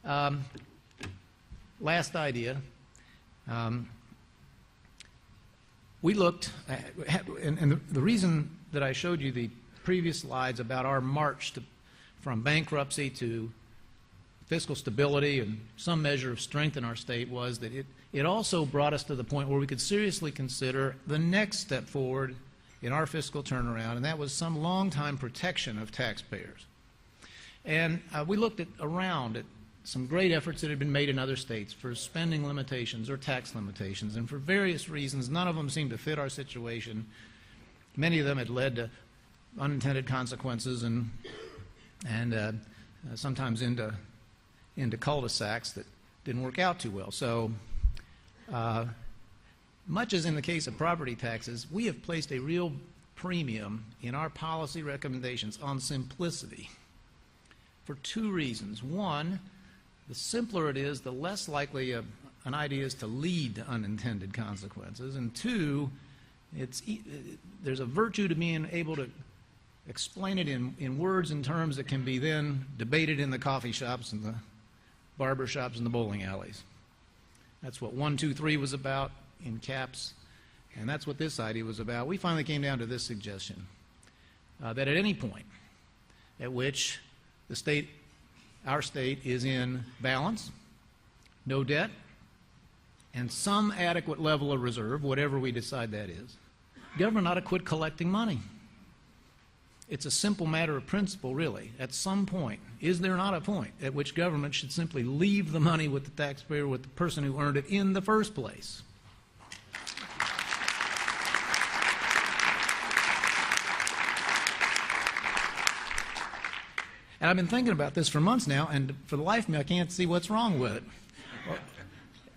Last idea. We looked at, and the reason that I showed you the previous slides about our march from bankruptcy to fiscal stability and some measure of strength in our state was that it also brought us to the point where we could seriously consider the next step forward in our fiscal turnaround, and that was some long-time protection of taxpayers. And we looked around at some great efforts that had been made in other states for spending limitations or tax limitations, and for various reasons, none of them seemed to fit our situation. Many of them had led to unintended consequences and sometimes into cul-de-sacs that didn't work out too well. So much as in the case of property taxes, we have placed a real premium in our policy recommendations on simplicity for two reasons. One, the simpler it is, the less likely an idea is to lead to unintended consequences. And two, there's a virtue to being able to explain it in words and terms that can be then debated in the coffee shops and the barber shops and the bowling alleys. That's what 1, 2, 3 was about in caps, and that's what this idea was about. We finally came down to this suggestion, that at any point at which our state is in balance, no debt, and some adequate level of reserve, whatever we decide that is, government ought to quit collecting money. It's a simple matter of principle, really. At some point, is there not a point at which government should simply leave the money with the taxpayer, with the person who earned it in the first place? And I've been thinking about this for months now, and for the life of me, I can't see what's wrong with it,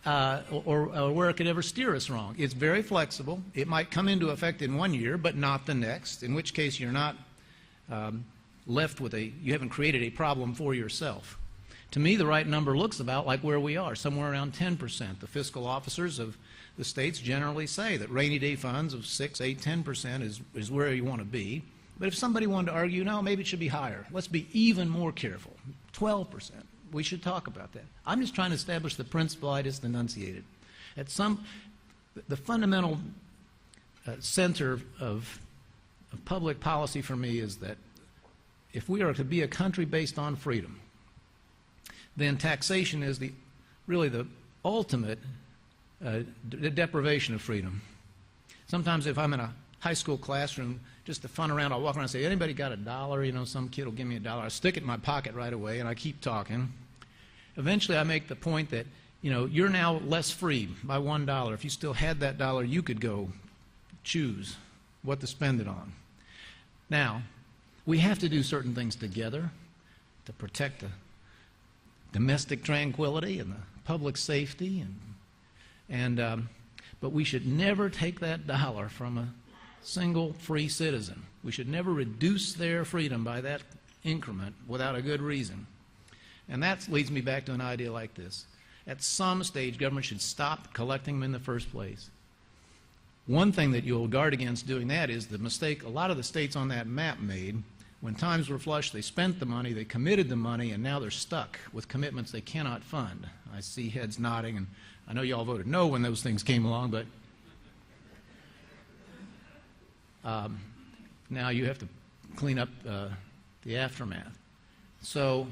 or where it could ever steer us wrong. It's very flexible. It might come into effect in 1 year, but not the next, in which case you're not left with you haven't created a problem for yourself. To me, the right number looks about like where we are, somewhere around 10%. The fiscal officers of the states generally say that rainy day funds of 6, 8, 10% is where you want to be. But if somebody wanted to argue, no, maybe it should be higher, let's be even more careful, 12%. We should talk about that. I'm just trying to establish the principle I just enunciated. The fundamental center of public policy for me is that if we are to be a country based on freedom, then taxation is really the ultimate deprivation of freedom. Sometimes if I'm in a high school classroom, just to fun around, I'll walk around and say, anybody got $1? You know, some kid will give me $1. I stick it in my pocket right away, and I keep talking. Eventually, I make the point that, you know, you're now less free by $1. If you still had that $1, you could go choose what to spend it on. Now, we have to do certain things together to protect the domestic tranquility and the public safety, but we should never take that $1 from a single free citizen. We should never reduce their freedom by that increment without a good reason. And that leads me back to an idea like this. At some stage, government should stop collecting them in the first place. One thing that you'll guard against doing that is the mistake a lot of the states on that map made. When times were flush, they spent the money, they committed the money, and now they're stuck with commitments they cannot fund. I see heads nodding, and I know you all voted no when those things came along, but now you have to clean up the aftermath. So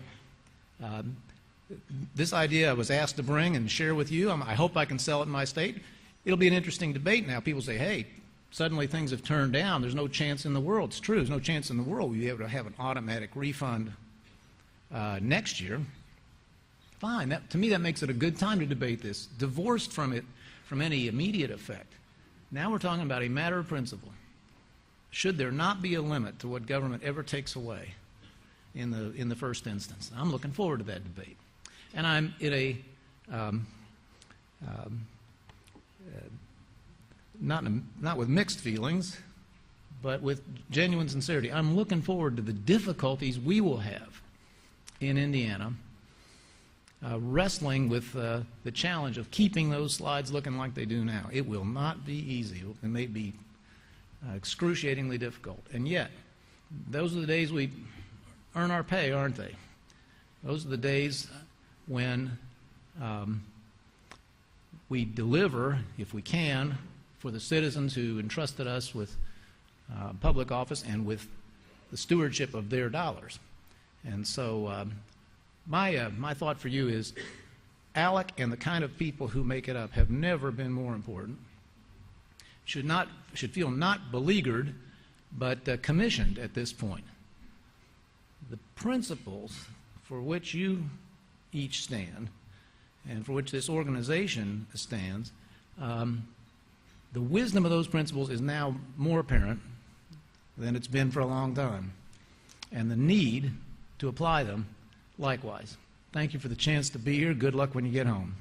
this idea I was asked to bring and share with you, I hope I can sell it in my state. It'll be an interesting debate now. People say, hey, suddenly things have turned down. There's no chance in the world. It's true. There's no chance in the world we'll be able to have an automatic refund next year. Fine. To me, that makes it a good time to debate this, divorced from any immediate effect. Now we're talking about a matter of principle. Should there not be a limit to what government ever takes away in the first instance? I'm looking forward to that debate. And I'm in not with mixed feelings, but with genuine sincerity. I'm looking forward to the difficulties we will have in Indiana wrestling with the challenge of keeping those slides looking like they do now. It will not be easy. It may be excruciatingly difficult. And yet, those are the days we earn our pay, aren't they? Those are the days when we deliver, if we can, for the citizens who entrusted us with public office and with the stewardship of their dollars. And so my thought for you is ALEC and the kind of people who make it up have never been more important. Should feel not beleaguered, but commissioned at this point. The principles for which you each stand and for which this organization stands, the wisdom of those principles is now more apparent than it's been for a long time, and the need to apply them likewise. Thank you for the chance to be here. Good luck when you get home.